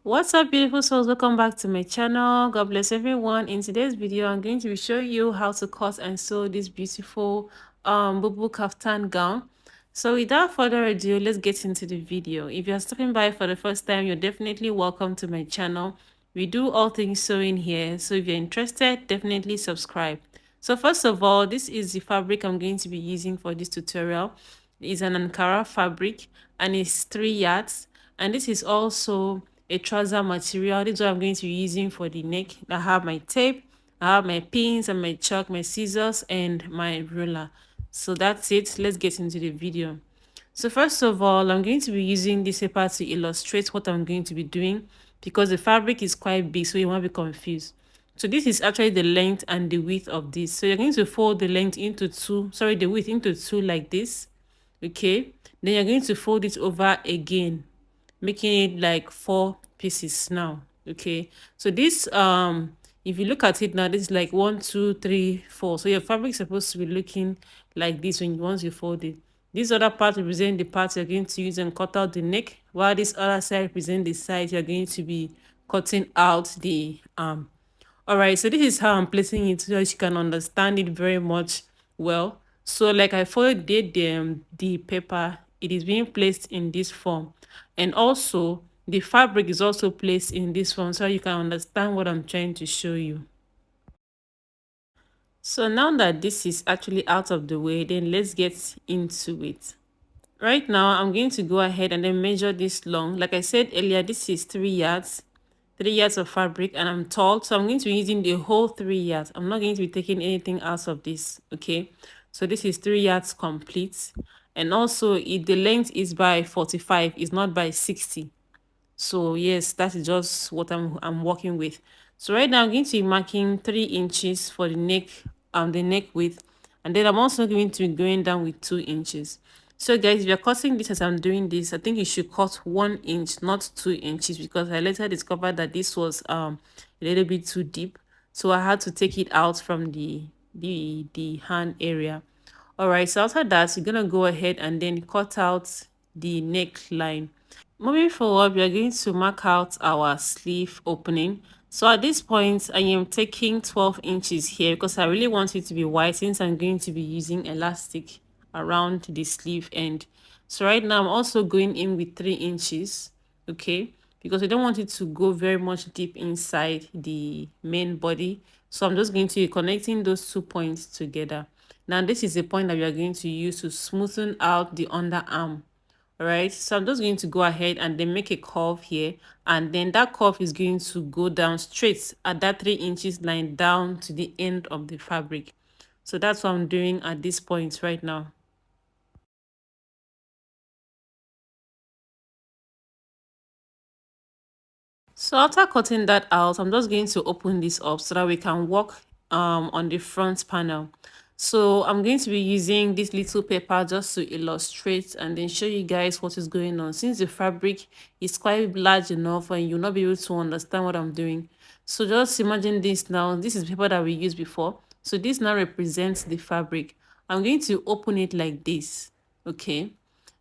What's up, beautiful souls? Welcome back to my channel. God bless everyone. In today's video, I'm going to be showing you how to cut and sew this beautiful BUBU kaftan gown. So without further ado, let's get into the video. If you're stopping by for the first time, you're definitely welcome to my channel. We do all things sewing here, so if you're interested, definitely subscribe. So first of all, this is the fabric I'm going to be using for this tutorial. It's an Ankara fabric and it's 3 yards, and this is also a trouser material. This is what I'm going to be using for the neck. I have my tape, I have my pins and my chalk, my scissors and my ruler. So that's it. Let's get into the video. So first of all, I'm going to be using this paper to illustrate what I'm going to be doing, because the fabric is quite big, so you won't be confused. So this is actually the length and the width of this. So you're going to fold the length into two, sorry, the width into two like this. Okay, then you're going to fold it over again, making it like 4 pieces now. Okay, so this if you look at it now, this is like 1 2 3 4. So your fabric is supposed to be looking like this when once you fold it. This other part represent the part you're going to use and cut out the neck, while this other side represent the side you're going to be cutting out the arm. All right, so this is how I'm placing it so that you can understand it very much well. So like I followed the paper, it is being placed in this form, and also the fabric is also placed in this form so you can understand what I'm trying to show you. So now that this is actually out of the way, then let's get into it. Right now, I'm going to go ahead and then measure this long. Like I said earlier, this is 3 yards. 3 yards of fabric, and I'm tall, so I'm going to be using the whole 3 yards. I'm not going to be taking anything out of this. Okay, so this is 3 yards complete, and also the length is by 45, it's not by 60. So yes, that is just what I'm working with. So right now I'm going to be marking 3 inches for the neck width, and then I'm also going to be going down with 2 inches. So guys, if you're cutting this as I'm doing this, I think you should cut 1 inch, not 2 inches, because I later discovered that this was a little bit too deep, so I had to take it out from the hand area. All right, so after that, you're gonna go ahead and then cut out the neckline. Moving forward, we are going to mark out our sleeve opening. So at this point, I am taking 12 inches here because I really want it to be wide, since I'm going to be using elastic around the sleeve end. So right now, I'm also going in with 3 inches, okay, because I don't want it to go very much deep inside the main body. So I'm just going to be connecting those 2 points together. Now, this is the point that we are going to use to smoothen out the underarm. All right, so I'm just going to go ahead and then make a curve here, and then that curve is going to go down straight at that 3 inches line down to the end of the fabric. So that's what I'm doing at this point right now. So after cutting that out, I'm just going to open this up so that we can work on the front panel. So I'm going to be using this little paper just to illustrate and then show you guys what is going on, since the fabric is quite large enough and you'll not be able to understand what I'm doing. So just imagine this now. This is paper that we used before. So this now represents the fabric. I'm going to open it like this. Okay.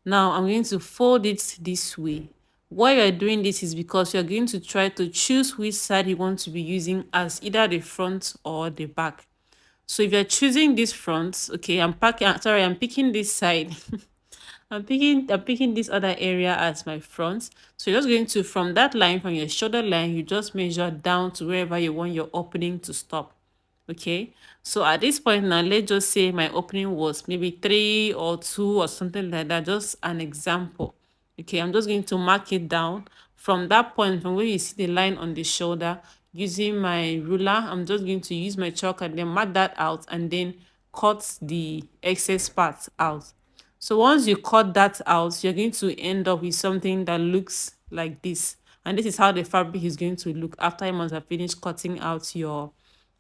Now I'm going to fold it this way. Why you're doing this is because you're going to try to choose which side you want to be using as either the front or the back. So if you're choosing this front, okay, I'm picking this side. I'm picking this other area as my front. So you're just going to, from that line, from your shoulder line, you just measure down to wherever you want your opening to stop. Okay, so at this point now, let's just say my opening was maybe 3 or 2 or something like that, just an example. Okay, I'm just going to mark it down from that point, from where you see the line on the shoulder. Using my ruler, I'm just going to use my chalk and then mark that out and then cut the excess parts out. So once you cut that out, you're going to end up with something that looks like this, and this is how the fabric is going to look after you must have finished cutting out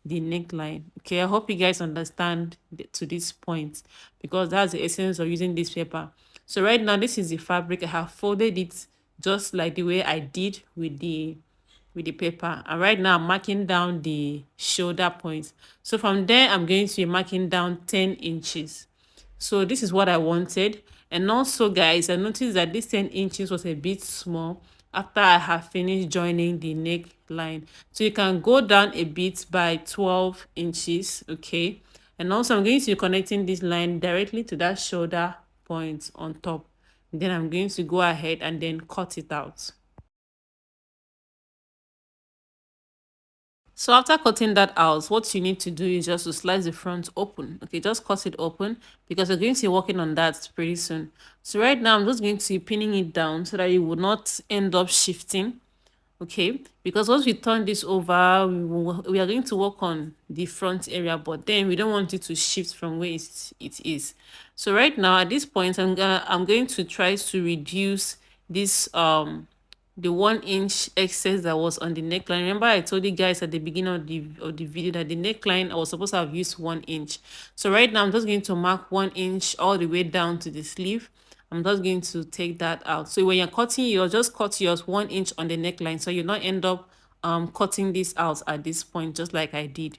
the neckline. Okay, I hope you guys understand to this point, because that's the essence of using this paper. So right now, this is the fabric. I have folded it just like the way I did with the paper, and right now I'm marking down the shoulder points. So from there, I'm going to be marking down 10 inches. So this is what I wanted. And also guys, I noticed that this 10 inches was a bit small, after I have finished joining the neckline. So you can go down a bit by 12 inches, okay? And also I'm going to be connecting this line directly to that shoulder point on top. Then I'm going to go ahead and then cut it out. So after cutting that out, what you need to do is just to slice the front open. Okay, just cut it open because we're going to be working on that pretty soon. So right now I'm just going to be pinning it down so that it will not end up shifting. Okay, because once we turn this over, we are going to work on the front area, but then we don't want it to shift from where it is. So right now at this point, I'm going to try to reduce this the 1 inch excess that was on the neckline. Remember I told you guys at the beginning of the video that the neckline I was supposed to have used 1 inch. So right now I'm just going to mark 1 inch all the way down to the sleeve. I'm just going to take that out. So when you're cutting, you'll just cut yours 1 inch on the neckline, so you'll not end up cutting this out at this point, just like I did.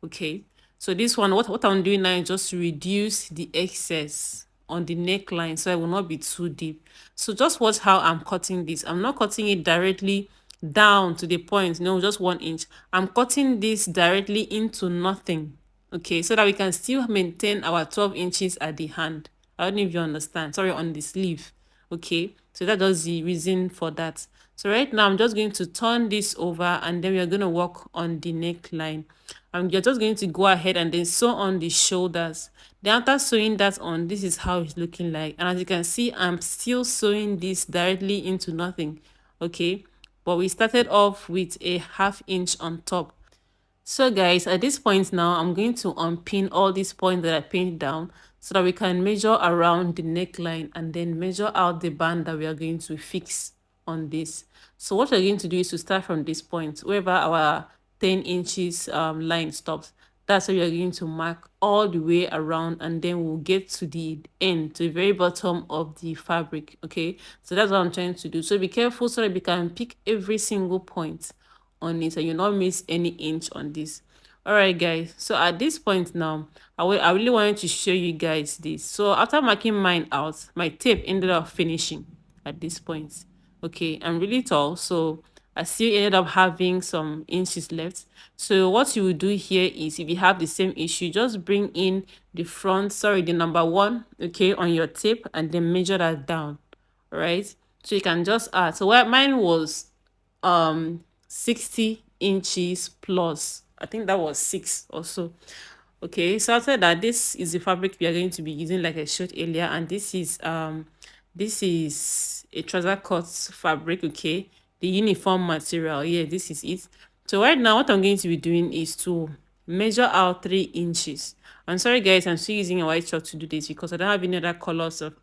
Okay, so this one, what I'm doing now is just to reduce the excess on the neckline so it will not be too deep. So just watch how I'm cutting this. I'm not cutting it directly down to the point, no, just 1 inch. I'm cutting this directly into nothing, okay, so that we can still maintain our 12 inches at the hand. I don't know if you understand. Sorry, on the sleeve. Okay, so that's the reason for that. So right now I'm just going to turn this over and then we are going to work on the neckline. You're just going to go ahead and then sew on the shoulders. Then after sewing that on, this is how it's looking like. And as you can see, I'm still sewing this directly into nothing. Okay, but we started off with a 1/2 inch on top. So guys, at this point now, I'm going to unpin all these points that I pinned down so that we can measure around the neckline and then measure out the band that we are going to fix on this. So what we're going to do is to start from this point, wherever our 10 inches line stops. That's where we are going to mark all the way around, and then we'll get to the end, to the very bottom of the fabric. Okay, so that's what I'm trying to do. So be careful so that we can pick every single point on it and you not miss any inch on this. All right guys, so at this point now, I really wanted to show you guys this. So after marking mine out, my tape ended up finishing at this point. Okay, I'm really tall, so I still ended up having some inches left. So what you will do here is, if you have the same issue, just bring in the front, sorry, the number one, okay, on your tape, and then measure that down. All right, so you can just add. So what mine was 60 inches plus, I think that was 6 or so. Okay, so after that, this is the fabric we are going to be using, like I showed earlier, and this is a trouser cut fabric. Okay, the uniform material, yeah, this is it. So right now what I'm going to be doing is to measure out 3 inches. I'm sorry guys, I'm still using a white chalk to do this because I don't have any other colors of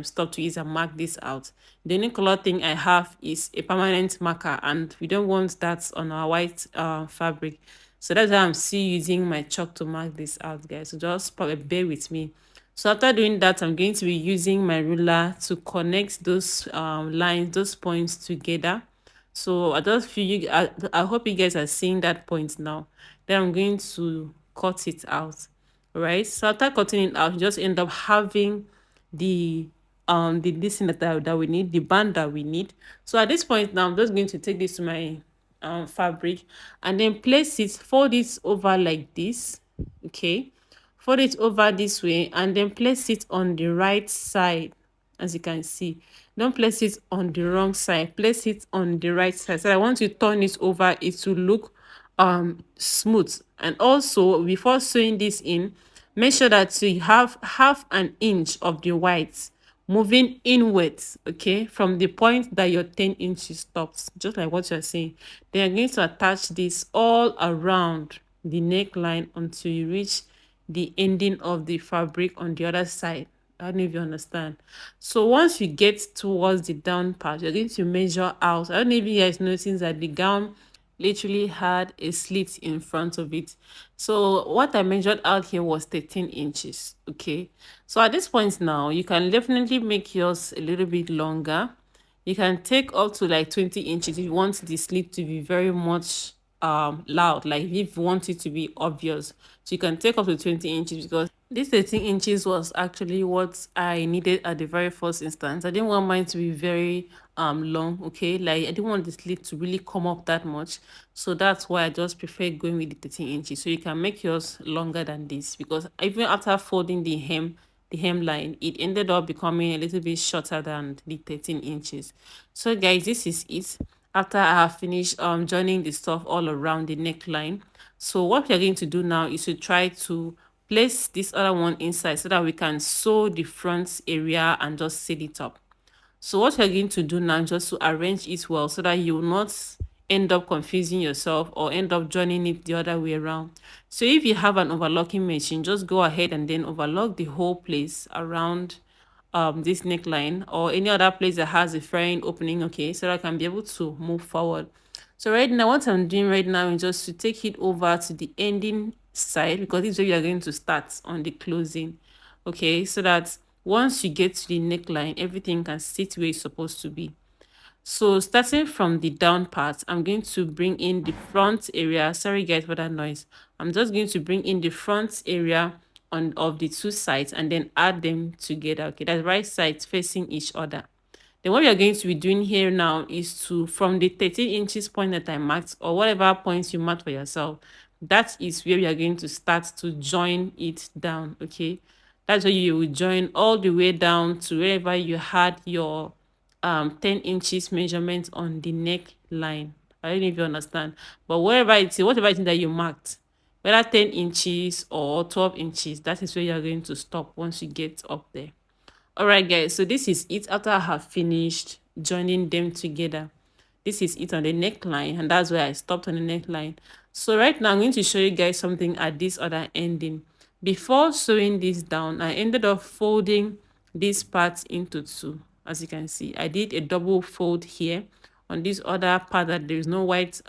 stuff to use and mark this out. The only color thing I have is a permanent marker, and we don't want that on our white fabric. So that's why I'm still using my chalk to mark this out, guys. So just probably bear with me. So after doing that, I'm going to be using my ruler to connect those lines, those points together. So I just feel I hope you guys are seeing that point now. Then I'm going to cut it out. Right, so after cutting it out, you just end up having the this thing that we need, the band that we need. So at this point now, I'm just going to take this to my fabric and then place it, fold it over like this. Okay, fold it over this way and then place it on the right side. As you can see, don't place it on the wrong side, place it on the right side. So I want to turn it over, it to look smooth. And also, before sewing this in, make sure that you have 1/2 inch of the white moving inwards, okay, from the point that your 10 inches stops, just like what you're saying. Then you're going to attach this all around the neckline until you reach the ending of the fabric on the other side. I don't know if you understand. So once you get towards the down part, you're going to measure out. I don't know if you guys notice that the gown literally had a slit in front of it. So what I measured out here was 13 inches. Okay, so at this point now, you can definitely make yours a little bit longer. You can take up to like 20 inches if you want the slit to be very much loud, like if you want it to be obvious. So you can take up to 20 inches because This 13 inches was actually what I needed at the very first instance. I didn't want mine to be very long, okay? Like I didn't want the slit to really come up that much. So that's why I just prefer going with the 13 inches. So you can make yours longer than this, because even after folding the hemline, it ended up becoming a little bit shorter than the 13 inches. So guys, this is it. After I have finished joining the stuff all around the neckline, so what we are going to do now is to try to place this other one inside so that we can sew the front area and just seal it up. So what you're going to do now is just to arrange it well so that you will not end up confusing yourself or end up joining it the other way around. So if you have an overlocking machine, just go ahead and then overlock the whole place around this neckline or any other place that has a fraying opening, okay, so that I can be able to move forward. So right now, what I'm doing right now is just to take it over to the ending side, because this is where you are going to start on the closing, okay, so that once you get to the neckline, everything can sit where it's supposed to be. So starting from the down part, I'm going to bring in the front area. Sorry guys for that noise. I'm just going to bring in the front area on of the two sides and then add them together. Okay, that's right sides facing each other. Then what we are going to be doing here now is to, from the 13 inches point that I marked, or whatever points you marked for yourself, that is where we are going to start to join it down, okay? That's where you will join all the way down to wherever you had your 10 inches measurement on the neckline. I don't know if you understand, but whatever it is that you marked, whether 10 inches or 12 inches, that is where you are going to stop once you get up there. All right guys, so this is it after I have finished joining them together. This is it on the neckline, and that's where I stopped on the neckline. So right now I'm going to show you guys something at this other ending. Before sewing this down, I ended up folding this part into two. As you can see, I did a double fold here on this other part that there is no white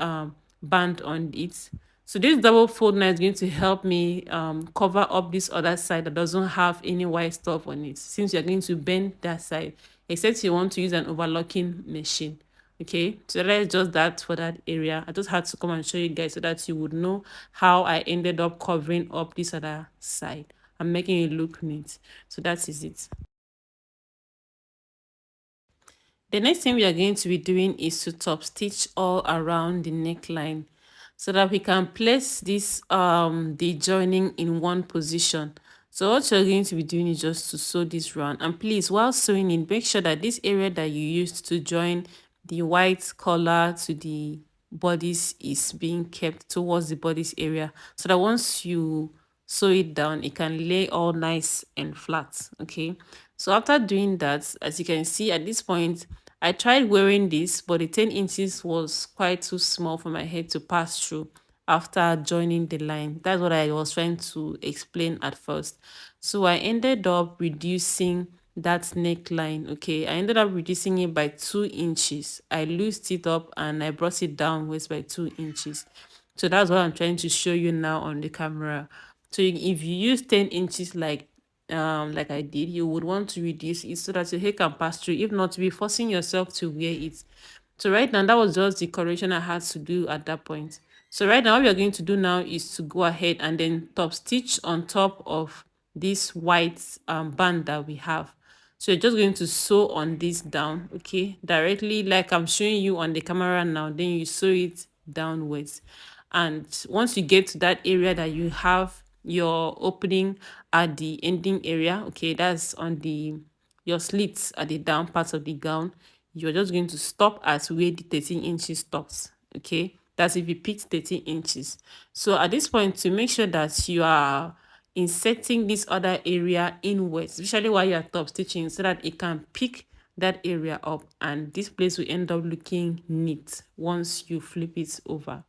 band on it. So this double fold now is going to help me cover up this other side that doesn't have any white stuff on it, since you're going to bend that side, except you want to use an overlocking machine. Okay, so that's just that for that area. I just had to come and show you guys so that you would know how I ended up covering up this other side and making it look neat. So that is it. The next thing we are going to be doing is to top stitch all around the neckline so that we can place this the joining in one position. So what you're going to be doing is just to sew this round, and please, while sewing it, make sure that this area that you used to join the white collar to the bodice is being kept towards the bodice area, so that once you sew it down, it can lay all nice and flat. Okay, so after doing that, as you can see at this point, I tried wearing this, but the 10 inches was quite too small for my head to pass through after joining the line. That's what I was trying to explain at first. So I ended up reducing that neckline. Okay, I ended up reducing it by 2 inches. I loosed it up and I brought it downwards by 2 inches. So that's what I'm trying to show you now on the camera. So if you use 10 inches like I did, you would want to reduce it so that your hair can pass through. If not, to be forcing yourself to wear it. So right now, that was just the correction I had to do at that point. So right now, what we are going to do now is to go ahead and then top stitch on top of this white band that we have. So you're just going to sew on this down, okay, directly like I'm showing you on the camera now. Then you sew it downwards, and once you get to that area that you have your opening at the ending area, okay, that's on the your slits at the down part of the gown, you're just going to stop at where the 13 inches stops. Okay, that's if you picked 13 inches. So at this point, to make sure that you are inserting this other area inwards, especially while you are top stitching, so that it can pick that area up, and this place will end up looking neat once you flip it over.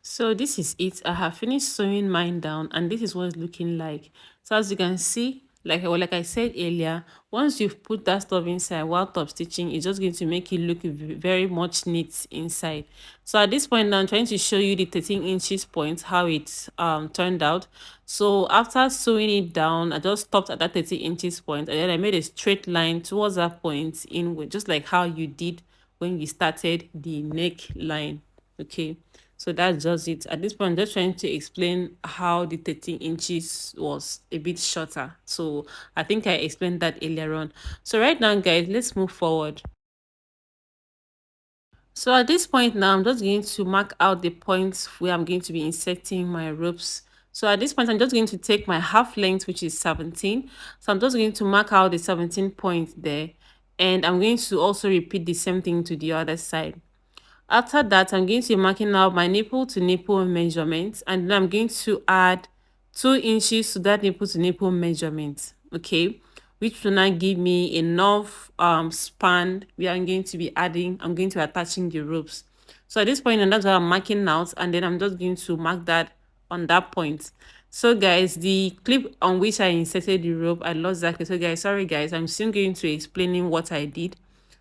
So this is it. I have finished sewing mine down, and this is what it's looking like. So as you can see, like I said earlier, once you've put that stuff inside while top stitching, it's just going to make it look very much neat inside. So at this point now, I'm trying to show you the 13 inches point, how it turned out. So after sewing it down, I just stopped at that 13 inches point, and then I made a straight line towards that point inward, just like how you did when we started the neckline. Okay, so that's just it. At this point, I'm just trying to explain how the 13 inches was a bit shorter. So I think I explained that earlier on. So right now, guys, let's move forward. So at this point now, I'm just going to mark out the points where I'm going to be inserting my ropes. So at this point, I'm just going to take my half length, which is 17. So I'm just going to mark out the 17 points there. And I'm going to also repeat the same thing to the other side. After that, I'm going to be marking out my nipple to nipple measurement, and then I'm going to add 2 inches to that nipple to nipple measurement, okay, which will now give me enough span where I'm going to be attaching the ropes. So at this point, and that's what I'm marking out, and then I'm just going to mark that on that point. So guys, the clip on which I inserted the rope, I lost that. So guys, sorry guys, I'm still going to explaining what I did.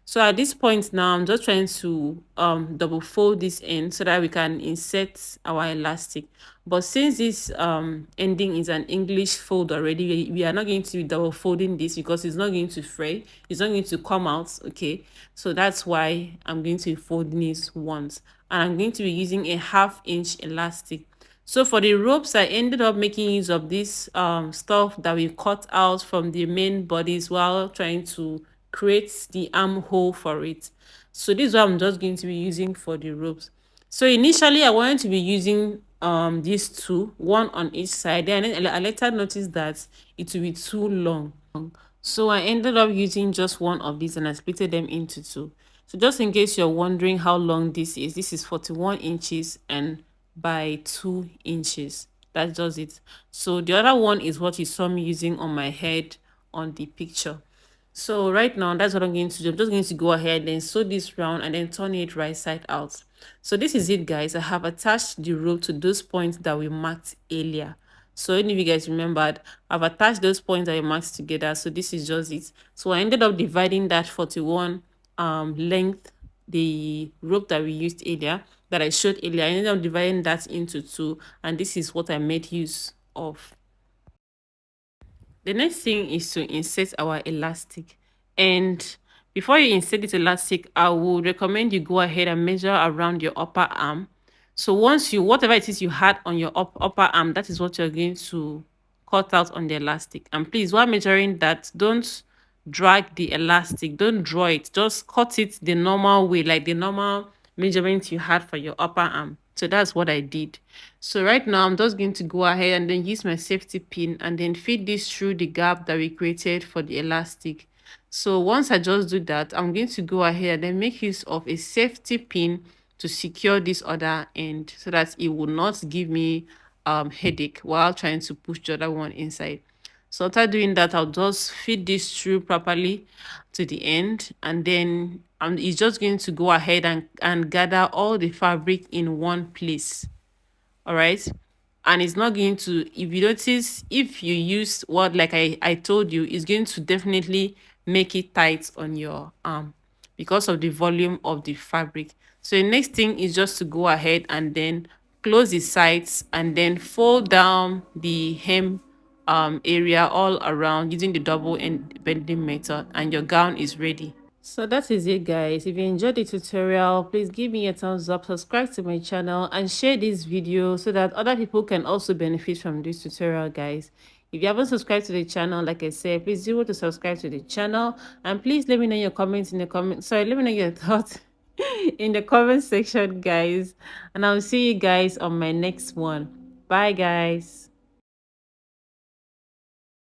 So at this point now, I'm just trying to double fold this end so that we can insert our elastic. But since this ending is an English fold already, we are not going to be double folding this because it's not going to fray. It's not going to come out, okay? So that's why I'm going to be folding this once. And I'm going to be using a 1/2 inch elastic. So for the ropes, I ended up making use of this stuff that we cut out from the main bodies while trying to create the armhole for it. So this is what I'm just going to be using for the ropes. So initially I wanted to be using these two, one on each side. Then I later noticed that it will be too long. So I ended up using just one of these and I split them into two. So just in case you're wondering how long this is 41 inches and by 2 inches. That's just it. So the other one is what you saw me using on my head on the picture. So right now, that's what I'm going to do. I'm just going to go ahead and sew this round and then turn it right side out. So this is it, guys. I have attached the rope to those points that we marked earlier. So if you guys remembered, I've attached those points that we marked together. So this is just it. So I ended up dividing that 41 length, the rope that we used earlier, that I showed earlier. I ended up dividing that into two, and this is what I made use of. The next thing is to insert our elastic, and before you insert this elastic, I would recommend you go ahead and measure around your upper arm. So once you, whatever it is you had on your upper arm, that is what you're going to cut out on the elastic. And please, while measuring that, don't drag the elastic, don't draw it, just cut it the normal way, like the normal measurement you had for your upper arm. So that's what I did. So right now I'm just going to go ahead and then use my safety pin and then feed this through the gap that we created for the elastic. So once I just do that, I'm going to go ahead and then make use of a safety pin to secure this other end so that it will not give me headache while trying to push the other one inside. So after doing that, I'll just feed this through properly to the end, and then it's just going to go ahead and gather all the fabric in one place. All right. And it's not going to, if you notice, if you use what, like I told you, it's going to definitely make it tight on your arm because of the volume of the fabric. So the next thing is just to go ahead and then close the sides and then fold down the hem area all around using the double end bending method, and your gown is ready. So that is it, guys. If you enjoyed the tutorial, please give me a thumbs up, subscribe to my channel, and share this video so that other people can also benefit from this tutorial, guys. If you haven't subscribed to the channel, like I said, please do to subscribe to the channel, and please let me know your comments in the let me know your thoughts in the comment section, guys, and I'll see you guys on my next one. Bye, guys.